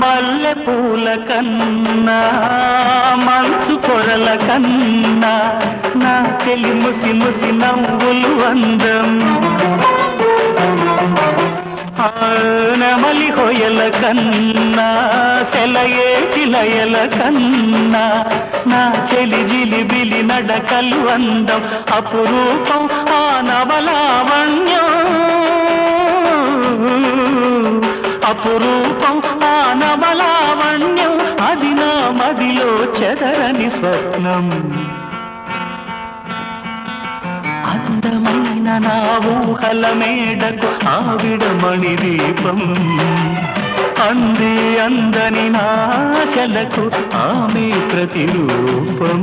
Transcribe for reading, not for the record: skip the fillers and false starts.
మల్లె పూల కన్నా మంచు పొరల కన్నా నా చెలి ముసి ముసి నవ్వులు అందం. నెమలి హొయల కన్నా సెలయేటి లయల కన్నా నా చెలి జిలిబిలి నడకలు అందం. అపురూపం ఆ నవలావణ్యం, అపురూపం ఆ నవలావణ్యం, అది నా మదిలో చెదరని స్వప్నం. అందమైన నా ఊహల మేడకు ఆవిడమణి దీపం, అంది అందని నాశలకు ఆమె ప్రతిరూపం.